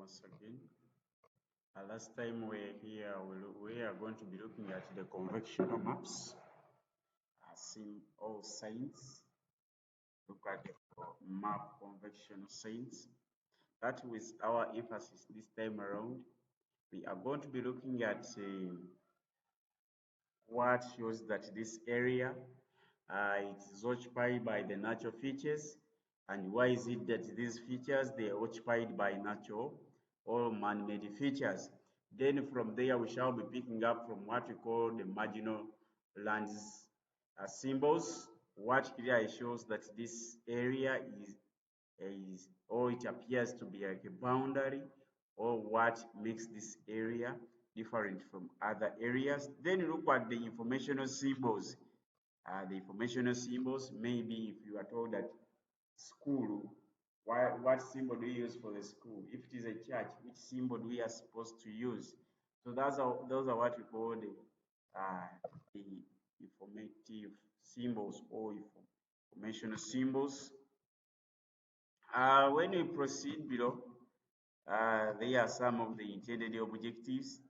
once again. Last time we're here, we are going to be looking at the convectional maps, all signs. Look at the map convectional signs. That was our emphasis this time around. We are going to be looking at what shows that this area it is occupied by the natural features, and why is it that these features they are occupied by natural or man-made features. Then from there we shall be picking up from what we call the marginal lands symbols, what clearly shows that this area is or it appears to be like a boundary, or what makes this area different from other areas. Then look at the informational symbols. The informational symbols, maybe if you are told that school, what symbol do you use for the school? If it is a church, which symbol we are supposed to use? So those are what we call the informative symbols or informational symbols. When we proceed below, there are some of the intended objectives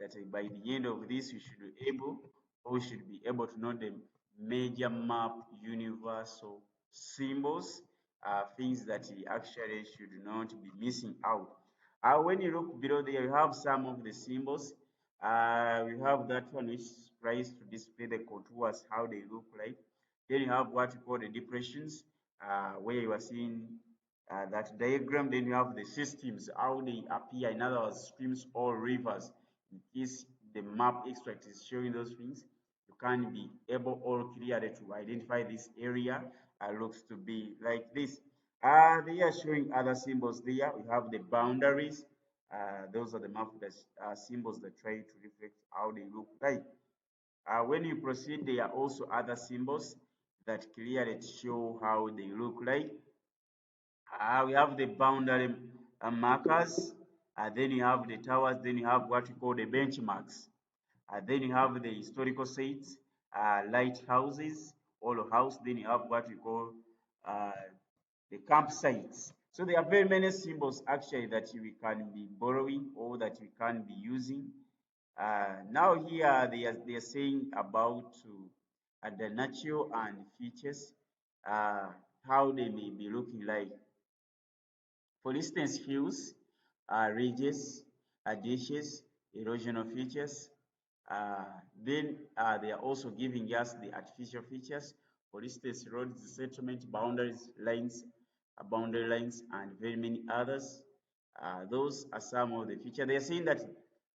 that by the end of this we should be able to know the major map universal symbols, things that you actually should not be missing out. When you look below there, you have some of the symbols. We have that one which tries to display the contours, how they look like. Then you have what you call the depressions, where you are seeing that diagram. Then you have the systems, how they appear, in other words, streams or rivers. In case the map extract is showing those things, you can be able or clearly to identify this area looks to be like this. They are showing other symbols there. We have the boundaries. Those are the map symbols that try to reflect how they look like. When you proceed, there are also other symbols that clearly show how they look like. We have the boundary markers, then you have the towers, then you have what we call the benchmarks, then you have the historical sites, lighthouses, all house, then you have what we call uh, the campsites. So there are very many symbols actually that we can be borrowing or that we can be using. Now here they are saying about the natural and features, how they may be looking like. For instance, hills, ridges, ditches, erosional features. Then they are also giving us the artificial features. For instance, roads, settlement, boundaries, lines, boundary lines, and very many others. Those are some of the features. They are saying that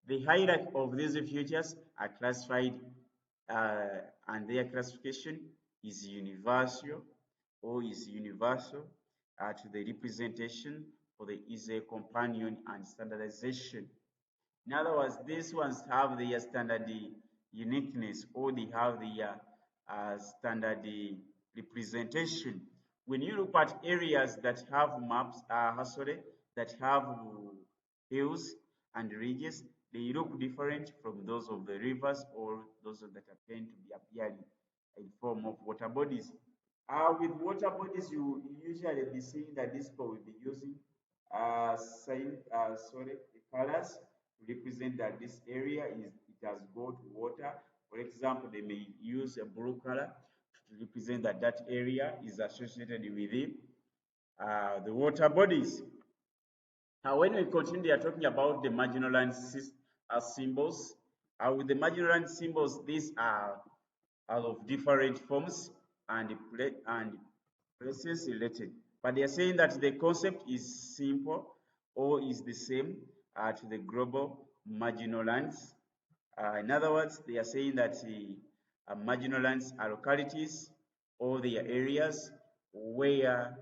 the hierarchy of these features are classified, and their classification is universal to the representation for the easy companion and standardization. In other words, these ones have their standard uniqueness, or they have their standard representation. When you look at areas that have maps, that have hills and ridges, they look different from those of the rivers or those that tend to be appearing in form of water bodies. With water bodies, you usually be seeing that this people will be using colors to represent that this area it has got water. For example, they may use a blue color to represent that that area is associated with the water bodies. Now, when we continue, they are talking about the marginal line symbols. With the marginal line symbols, these are of different forms and places related. But they are saying that the concept is simple or is the same to the global marginal lands. In other words, they are saying that the marginal lands are localities or they are areas where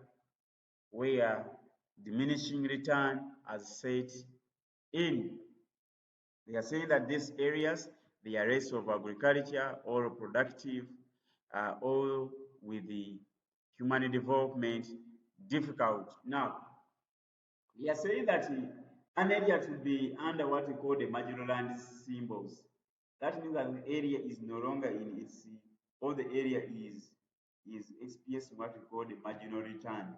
diminishing return has set in. They are saying that these areas, they are less of agriculture or productive, or with the human development difficult. Now, they are saying that an area should be under what we call the marginal land symbols. That means that the area is no longer in its, or the area is experiencing what we call the marginal return.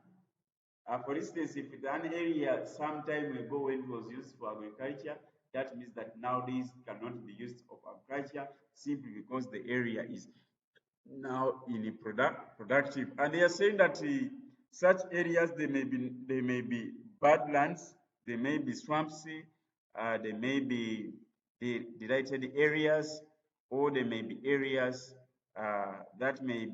For instance, if an area some time ago when it was used for agriculture, that means that nowadays cannot be used for agriculture simply because the area is now in a productive. And they are saying that such areas they may be badlands, they may be swamps, they may be delighted areas, or they may be areas that may be